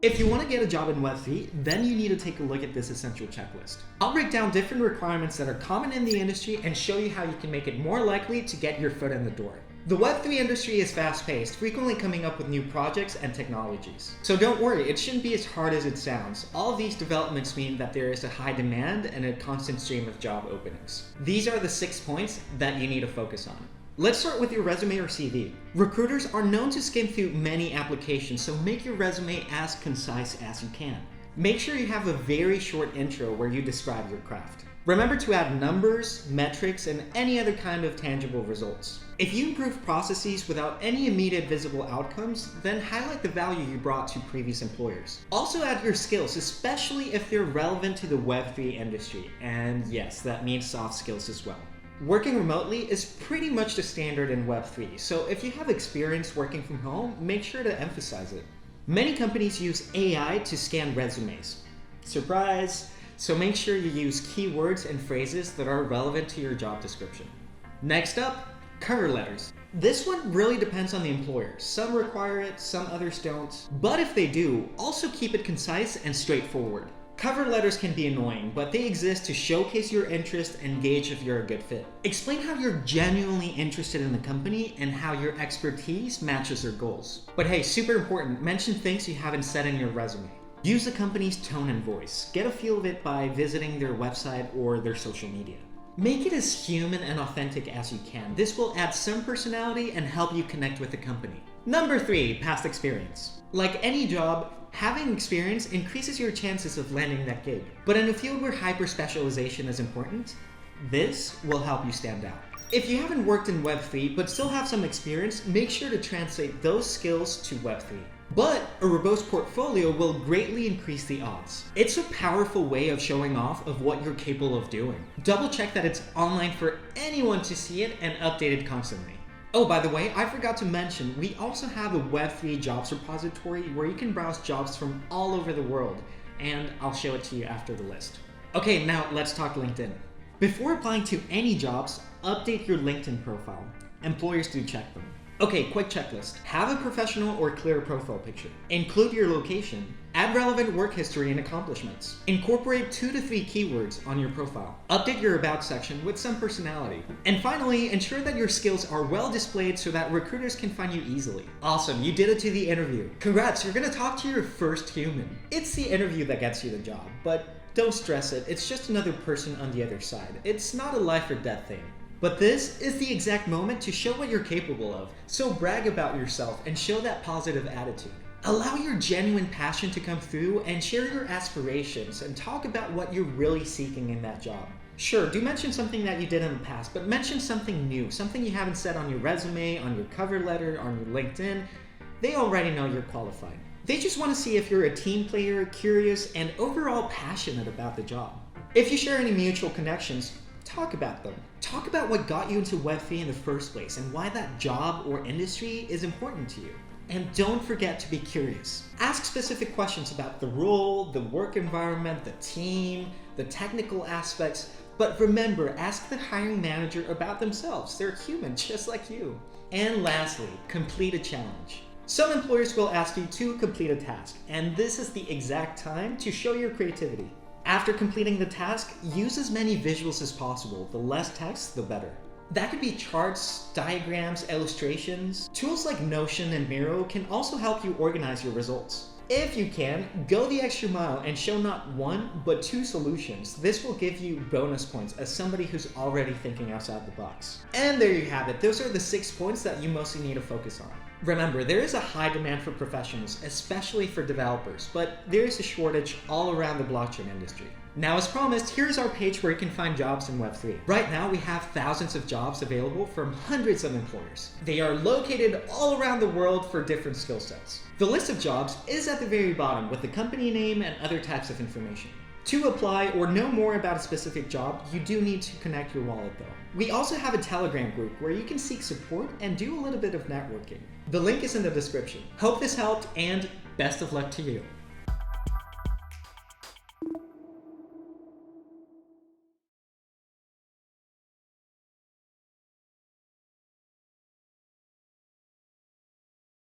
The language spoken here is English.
If you want to get a job in Web3, then you need to take a look at this essential checklist. I'll break down different requirements that are common in the industry and show you how you can make it more likely to get your foot in the door. The Web3 industry is fast-paced, frequently coming up with new projects and technologies. So don't worry, it shouldn't be as hard as it sounds. All of these developments mean that there is a high demand and a constant stream of job openings. These are the 6 points that you need to focus on. Let's start with your resume or CV. Recruiters are known to skim through many applications, so make your resume as concise as you can. Make sure you have a very short intro where you describe your craft. Remember to add numbers, metrics, and any other kind of tangible results. If you improve processes without any immediate visible outcomes, then highlight the value you brought to previous employers. Also add your skills, especially if they're relevant to the Web3 industry. And yes, that means soft skills as well. Working remotely is pretty much the standard in Web3, so if you have experience working from home, make sure to emphasize it. Many companies use AI to scan resumes. Surprise! So make sure you use keywords and phrases that are relevant to your job description. Next up, cover letters. This one really depends on the employer. Some require it, some others don't. But if they do, also keep it concise and straightforward. Cover letters can be annoying, but they exist to showcase your interest and gauge if you're a good fit. Explain how you're genuinely interested in the company and how your expertise matches their goals. But hey, super important, mention things you haven't said in your resume. Use the company's tone and voice. Get a feel of it by visiting their website or their social media. Make it as human and authentic as you can. This will add some personality and help you connect with the company. Number 3, past experience. Like any job, having experience increases your chances of landing that gig. But in a field where hyper-specialization is important, this will help you stand out. If you haven't worked in Web3 but still have some experience, make sure to translate those skills to Web3. But a verbose portfolio will greatly increase the odds. It's a powerful way of showing off of what you're capable of doing. Double check that it's online for anyone to see it and update it constantly. Oh, by the way, I forgot to mention, we also have a Web3 jobs repository where you can browse jobs from all over the world, and I'll show it to you after the list. Okay, now let's talk LinkedIn. Before applying to any jobs, update your LinkedIn profile. Employers do check them. Okay, quick checklist. Have a professional or clear profile picture. Include your location. Add relevant work history and accomplishments. Incorporate 2 to 3 keywords on your profile. Update your about section with some personality. And finally, ensure that your skills are well displayed so that recruiters can find you easily. Awesome, you did it to the interview. Congrats, you're gonna talk to your first human. It's the interview that gets you the job, but don't stress it. It's just another person on the other side. It's not a life or death thing. But this is the exact moment to show what you're capable of. So brag about yourself and show that positive attitude. Allow your genuine passion to come through and share your aspirations and talk about what you're really seeking in that job. Sure, do mention something that you did in the past, but mention something new, something you haven't said on your resume, on your cover letter, on your LinkedIn. They already know you're qualified. They just want to see if you're a team player, curious, and overall passionate about the job. If you share any mutual connections, talk about them. Talk about what got you into Web3 in the first place and why that job or industry is important to you. And don't forget to be curious. Ask specific questions about the role, the work environment, the team, the technical aspects, but remember, ask the hiring manager about themselves. They're human, just like you. And lastly, complete a challenge. Some employers will ask you to complete a task, and this is the exact time to show your creativity. After completing the task, use as many visuals as possible. The less text, the better. That could be charts, diagrams, illustrations. Tools like Notion and Miro can also help you organize your results. If you can, go the extra mile and show not 1, but 2 solutions. This will give you bonus points as somebody who's already thinking outside the box. And there you have it. Those are the 6 points that you mostly need to focus on. Remember, there is a high demand for professionals, especially for developers, but there is a shortage all around the blockchain industry. Now, as promised, here's our page where you can find jobs in Web3. Right now, we have thousands of jobs available from hundreds of employers. They are located all around the world for different skill sets. The list of jobs is at the very bottom with the company name and other types of information. To apply or know more about a specific job, you do need to connect your wallet though. We also have a Telegram group where you can seek support and do a little bit of networking. The link is in the description. Hope this helped and best of luck to you.